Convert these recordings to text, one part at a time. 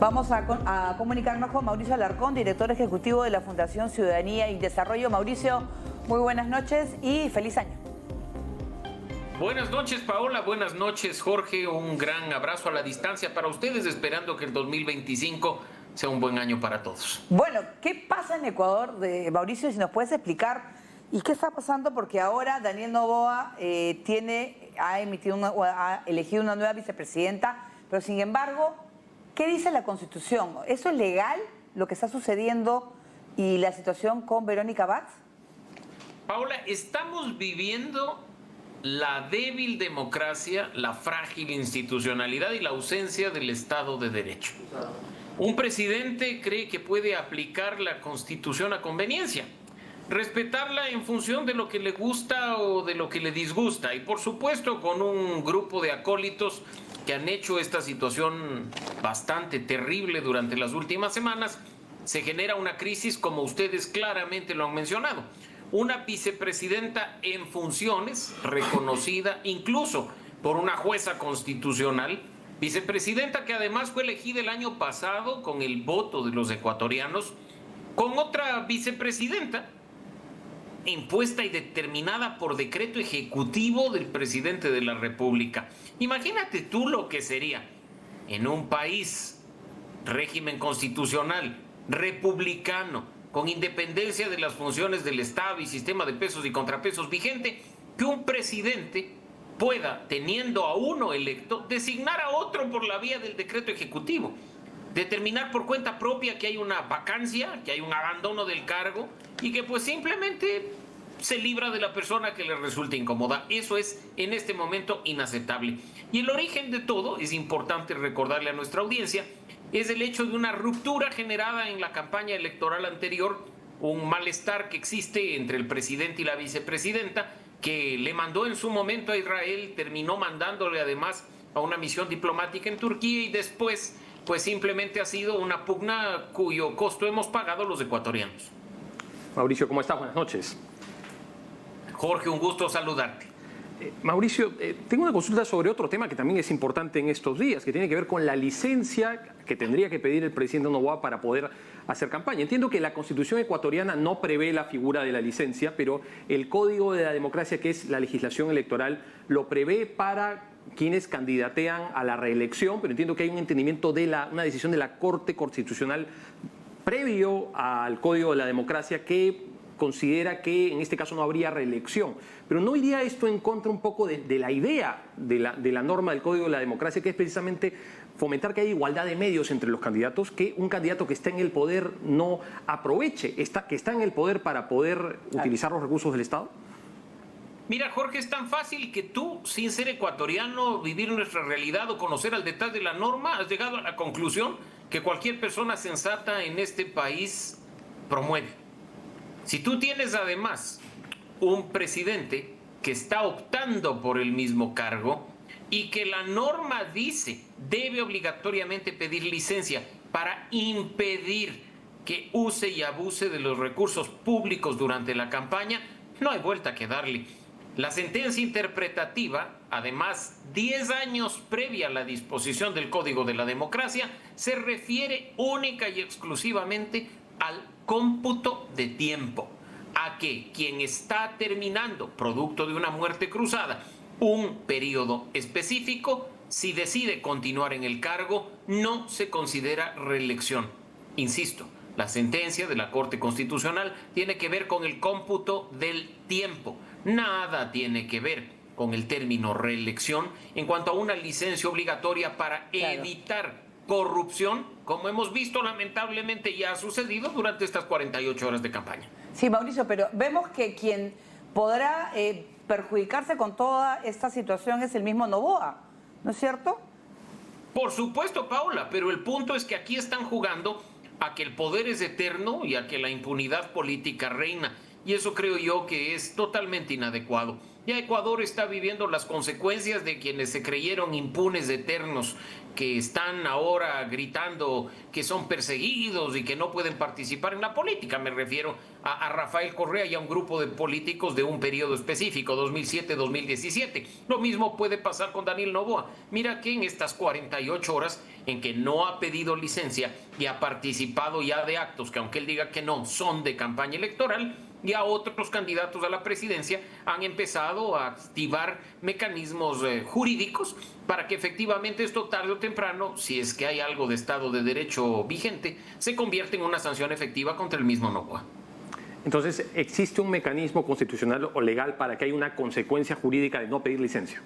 Vamos a comunicarnos con Mauricio Alarcón, director ejecutivo de la Fundación Ciudadanía y Desarrollo. Mauricio, muy buenas noches y feliz año. Buenas noches, Paola. Buenas noches, Jorge. Un gran abrazo a la distancia para ustedes, esperando que el 2025 sea un buen año para todos. Bueno, ¿qué pasa en Ecuador, Mauricio? Si nos puedes explicar, ¿y qué está pasando? Porque ahora Daniel Noboa ha elegido una nueva vicepresidenta, pero sin embargo, ¿qué dice la Constitución? ¿Eso es legal, lo que está sucediendo y la situación con Verónica Abad? Paola, estamos viviendo la débil democracia, la frágil institucionalidad y la ausencia del Estado de Derecho. Un presidente cree que puede aplicar la Constitución a conveniencia, respetarla en función de lo que le gusta o de lo que le disgusta, y por supuesto con un grupo de acólitos que han hecho esta situación bastante terrible durante las últimas semanas. Se genera una crisis, como ustedes claramente lo han mencionado. Una vicepresidenta en funciones, reconocida incluso por una jueza constitucional, vicepresidenta que además fue elegida el año pasado con el voto de los ecuatorianos, con otra vicepresidenta impuesta y determinada por decreto ejecutivo del presidente de la República. Imagínate tú lo que sería en un país, régimen constitucional, republicano, con independencia de las funciones del Estado y sistema de pesos y contrapesos vigente, que un presidente pueda, teniendo a uno electo, designar a otro por la vía del decreto ejecutivo, determinar por cuenta propia que hay una vacancia, que hay un abandono del cargo y que pues simplemente se libra de la persona que le resulte incómoda. Eso es en este momento inaceptable. Y el origen de todo, es importante recordarle a nuestra audiencia, es el hecho de una ruptura generada en la campaña electoral anterior, un malestar que existe entre el presidente y la vicepresidenta, que le mandó en su momento a Israel, terminó mandándole además a una misión diplomática en Turquía y después pues simplemente ha sido una pugna cuyo costo hemos pagado los ecuatorianos. Mauricio, ¿cómo estás? Buenas noches. Jorge, un gusto saludarte. Mauricio, tengo una consulta sobre otro tema que también es importante en estos días, que tiene que ver con la licencia que tendría que pedir el presidente Noboa para poder hacer campaña. Entiendo que la Constitución ecuatoriana no prevé la figura de la licencia, pero el Código de la Democracia, que es la legislación electoral, lo prevé para quienes candidatean a la reelección, pero entiendo que hay un entendimiento de una decisión de la Corte Constitucional previo al Código de la Democracia que considera que en este caso no habría reelección. Pero ¿no iría esto en contra un poco de la idea de la norma del Código de la Democracia, que es precisamente fomentar que haya igualdad de medios entre los candidatos, que un candidato que está en el poder no aproveche, que está en el poder para poder utilizar los recursos del Estado? Mira, Jorge, es tan fácil que tú, sin ser ecuatoriano, vivir nuestra realidad o conocer al detalle de la norma, has llegado a la conclusión que cualquier persona sensata en este país promueve. Si tú tienes además un presidente que está optando por el mismo cargo y que la norma dice debe obligatoriamente pedir licencia para impedir que use y abuse de los recursos públicos durante la campaña, no hay vuelta que darle. La sentencia interpretativa, además 10 años previa a la disposición del Código de la Democracia, se refiere única y exclusivamente al cómputo de tiempo, a que quien está terminando, producto de una muerte cruzada, un periodo específico, si decide continuar en el cargo, no se considera reelección. Insisto, la sentencia de la Corte Constitucional tiene que ver con el cómputo del tiempo. Nada tiene que ver con el término reelección en cuanto a una licencia obligatoria para evitar corrupción, como hemos visto lamentablemente ya ha sucedido durante estas 48 horas de campaña. Sí, Mauricio, pero vemos que quien podrá perjudicarse con toda esta situación es el mismo Noboa, ¿no es cierto? Por supuesto, Paula, pero el punto es que aquí están jugando a que el poder es eterno y a que la impunidad política reina. Y eso creo yo que es totalmente inadecuado. Ya Ecuador está viviendo las consecuencias de quienes se creyeron impunes eternos, que están ahora gritando que son perseguidos y que no pueden participar en la política. Me refiero a Rafael Correa y a un grupo de políticos de un periodo específico, 2007-2017. Lo mismo puede pasar con Daniel Noboa. Mira que en estas 48 horas en que no ha pedido licencia y ha participado ya de actos que, aunque él diga que no, son de campaña electoral, ya otros candidatos a la presidencia han empezado a activar mecanismos jurídicos para que efectivamente esto tarde o temprano, si es que hay algo de Estado de Derecho vigente, se convierta en una sanción efectiva contra el mismo Noboa. Entonces, ¿existe un mecanismo constitucional o legal para que haya una consecuencia jurídica de no pedir licencia?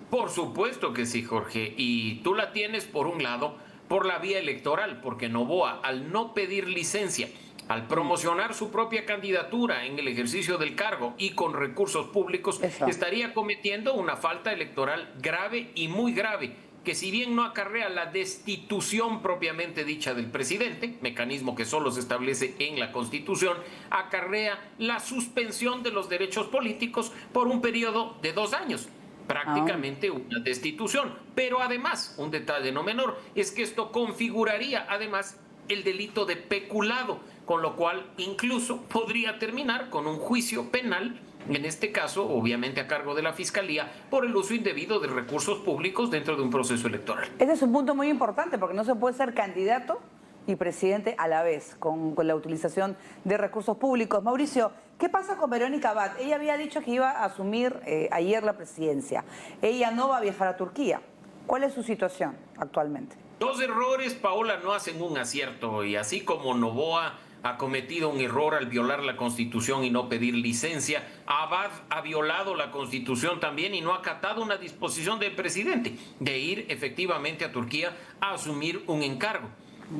Por supuesto que sí, Jorge, y tú la tienes por un lado por la vía electoral, porque Noboa, al no pedir licencia, al promocionar su propia candidatura en el ejercicio del cargo y con recursos públicos, estaría cometiendo una falta electoral grave y muy grave, que si bien no acarrea la destitución propiamente dicha del presidente, mecanismo que solo se establece en la Constitución, acarrea la suspensión de los derechos políticos por un periodo de 2 años. Prácticamente una destitución. Pero además, un detalle no menor, es que esto configuraría además el delito de peculado, con lo cual incluso podría terminar con un juicio penal, en este caso obviamente a cargo de la Fiscalía, por el uso indebido de recursos públicos dentro de un proceso electoral. Ese es un punto muy importante porque no se puede ser candidato y presidente a la vez con la utilización de recursos públicos. Mauricio, ¿qué pasa con Verónica Abad? Ella había dicho que iba a asumir ayer la presidencia. Ella no va a viajar a Turquía. ¿Cuál es su situación actualmente? 2 errores, Paola, no hacen un acierto, y así como Noboa ha cometido un error al violar la Constitución y no pedir licencia, Abad ha violado la Constitución también y no ha acatado una disposición del presidente de ir efectivamente a Turquía a asumir un encargo.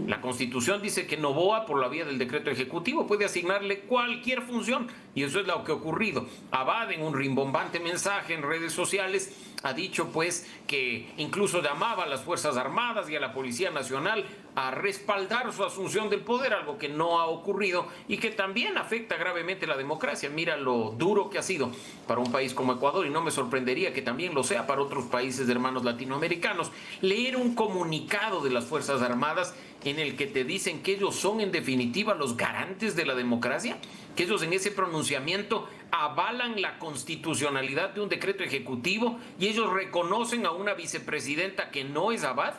La Constitución dice que Noboa, por la vía del decreto ejecutivo, puede asignarle cualquier función, y eso es lo que ha ocurrido. Abad, en un rimbombante mensaje en redes sociales, ha dicho pues que incluso llamaba a las Fuerzas Armadas y a la Policía Nacional a respaldar su asunción del poder, algo que no ha ocurrido y que también afecta gravemente la democracia. Mira lo duro que ha sido para un país como Ecuador, y no me sorprendería que también lo sea para otros países de hermanos latinoamericanos, leer un comunicado de las Fuerzas Armadas en el que te dicen que ellos son en definitiva los garantes de la democracia, que ellos en ese pronunciamiento avalan la constitucionalidad de un decreto ejecutivo y ellos reconocen a una vicepresidenta que no es Abad.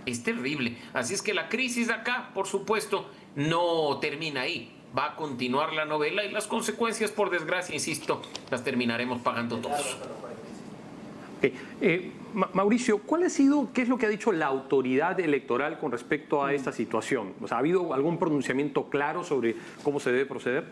Es terrible. Así es que la crisis de acá, por supuesto, no termina ahí. Va a continuar la novela y las consecuencias, por desgracia, insisto, las terminaremos pagando todos. Mauricio, ¿qué es lo que ha dicho la autoridad electoral con respecto a esta situación? O sea, ¿ha habido algún pronunciamiento claro sobre cómo se debe proceder?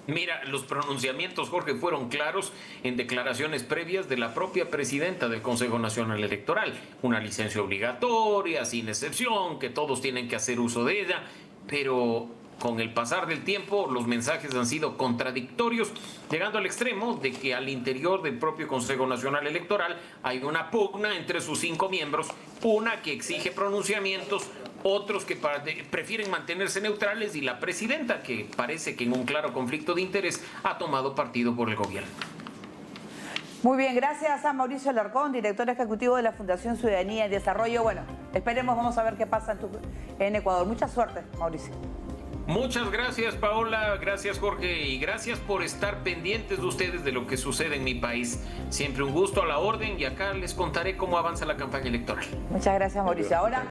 Mira, los pronunciamientos, Jorge, fueron claros en declaraciones previas de la propia presidenta del Consejo Nacional Electoral. Una licencia obligatoria, sin excepción, que todos tienen que hacer uso de ella, pero con el pasar del tiempo los mensajes han sido contradictorios, llegando al extremo de que al interior del propio Consejo Nacional Electoral hay una pugna entre sus 5 miembros, una que exige pronunciamientos, otros que prefieren mantenerse neutrales, y la presidenta, que parece que en un claro conflicto de interés ha tomado partido por el gobierno. Muy bien, gracias a Mauricio Alarcón, director ejecutivo de la Fundación Ciudadanía y Desarrollo. Bueno, esperemos, vamos a ver qué pasa en Ecuador. Mucha suerte, Mauricio. Muchas gracias, Paola, gracias, Jorge, y gracias por estar pendientes de ustedes de lo que sucede en mi país. Siempre un gusto, a la orden, y acá les contaré cómo avanza la campaña electoral. Muchas gracias, Mauricio. Ahora